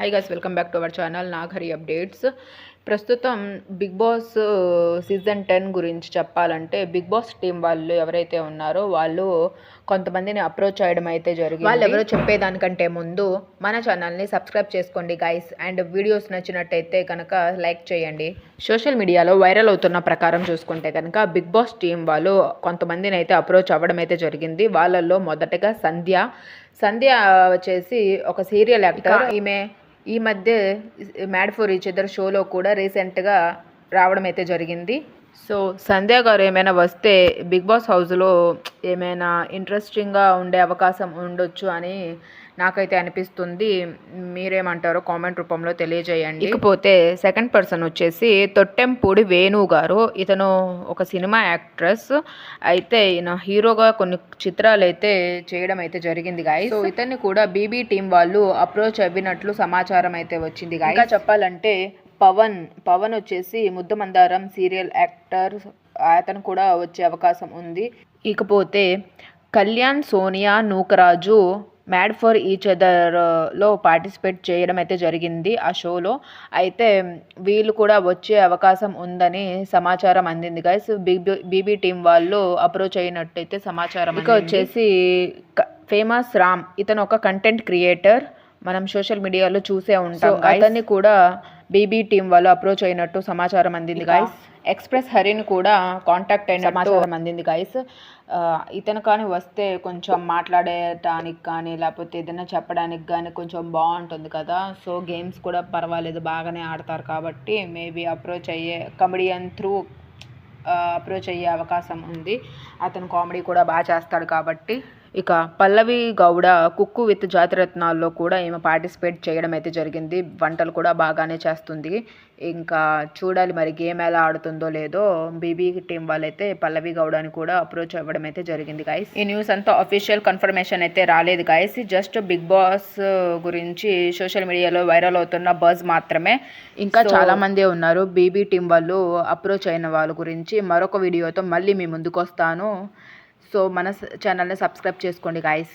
Hi guys, welcome back to our channel Nagari updates. ప్రస్తుతం big boss season 10 గురించి చెప్పాలంటే big boss team వాళ్ళు ఎవరైతే ఉన్నారో వాళ్ళు కొంతమందిని అప్రోచ్ చేయడం అయితే జరిగింది. వాళ్ళు ఎవరో చెప్పేదానికంటే ముందు మన ఛానల్ని సబ్స్క్రైబ్ చేసుకోండి గైస్. అండ్ వీడియోస్ నచ్చినట్టయితే కనుక లైక్ చేయండి. సోషల్ మీడియాలో వైరల్ అవుతున్న ప్రకారం చూసుకుంటే కనుక బిగ్ బాస్ టీం వాళ్ళు కొంతమందిని అయితే అప్రోచ్ అవ్వడం అయితే జరిగింది. వాళ్ళల్లో మొదటగా సంధ్య వచ్చేసి ఒక సీరియల్ యాక్టర్. ఈ మధ్య మ్యాడ్ ఫర్ ఈచ్ అదర్ షోలో కూడా రీసెంట్గా రావడం అయితే జరిగింది. సో సంధ్య గారు ఏమైనా వస్తే బిగ్ బాస్ హౌస్లో ఏమైనా ఇంట్రెస్టింగ్గా ఉండే అవకాశం ఉండొచ్చు అని నాకైతే అనిపిస్తుంది. మీరేమంటారో కామెంట్ రూపంలో తెలియజేయండి. ఇకపోతే సెకండ్ పర్సన్ వచ్చేసి తొట్టెంపూడి వేణు గారు. ఇతను ఒక సినిమా యాక్ట్రెస్ అయితే ఈయన హీరోగా కొన్ని చిత్రాలు అయితే చేయడం అయితే జరిగింది గాయస్. సో ఇతన్ని కూడా బీబీ టీం వాళ్ళు అప్రోచ్ అవ్వినట్లు సమాచారం అయితే వచ్చింది గాయస్. ఇంకా చెప్పాలంటే పవన్ వచ్చేసి ముద్దమందారం సీరియల్ యాక్టర్, అతను కూడా వచ్చే అవకాశం ఉంది. ఇకపోతే Kalyan, Sonia, Nookaraju mad for each అదర్లో పార్టిసిపేట్ చేయడం అయితే జరిగింది ఆ షోలో. అయితే వీళ్ళు కూడా వచ్చే అవకాశం ఉందని సమాచారం అందింది గైస్. బీబీ టీం వాళ్ళు అప్రోచ్ అయినట్టయితే సమాచారం. ఇక వచ్చేసి ఫేమస్ రామ్, ఇతను ఒక కంటెంట్ క్రియేటర్, మనం సోషల్ మీడియాలో చూసే ఉంటాం. అతన్ని కూడా బీబీ టీం వాళ్ళు అప్రోచ్ అయినట్టు సమాచారం అందింది గైస్. ఎక్స్ప్రెస్ హరిని కూడా కాంటాక్ట్ అయిన సమాచారం అందింది గైస్. ఇతను కానీ వస్తే కొంచెం మాట్లాడటానికి కానీ లేకపోతే ఏదైనా చెప్పడానికి కానీ కొంచెం బాగుంటుంది కదా. సో గేమ్స్ కూడా పర్వాలేదు, బాగానే ఆడతారు కాబట్టి మేబీ అప్రోచ్ అయ్యే కమెడియన్ త్రూ అప్రోచ్ అయ్యే అవకాశం ఉంది. అతను కామెడీ కూడా బాగా చేస్తాడు కాబట్టి. ఇక పల్లవి గౌడ కుక్కు విత్ జాతిరత్నాల్లో కూడా ఈమె పార్టిసిపేట్ చేయడం అయితే జరిగింది. వంటలు కూడా బాగానే చేస్తుంది. ఇంకా చూడాలి మరి గేమ్ ఎలా ఆడుతుందో లేదో. బీబీ టీం వాళ్ళైతే పల్లవి గౌడని కూడా అప్రోచ్ అవ్వడం అయితే జరిగింది గైస్. ఈ న్యూస్ అంతా అఫీషియల్ కన్ఫర్మేషన్ అయితే రాలేదు గైస్. జస్ట్ బిగ్ బాస్ గురించి సోషల్ మీడియాలో వైరల్ అవుతున్న బజ్ మాత్రమే. ఇంకా చాలామంది ఉన్నారు బీబీ టీం వాళ్ళు అప్రోచ్ అయిన వాళ్ళ గురించి మరొక వీడియోతో మళ్ళీ మీ ముందుకు వస్తాను. సో మన ఛానల్ని సబ్స్క్రైబ్ చేసుకోండి గైస్.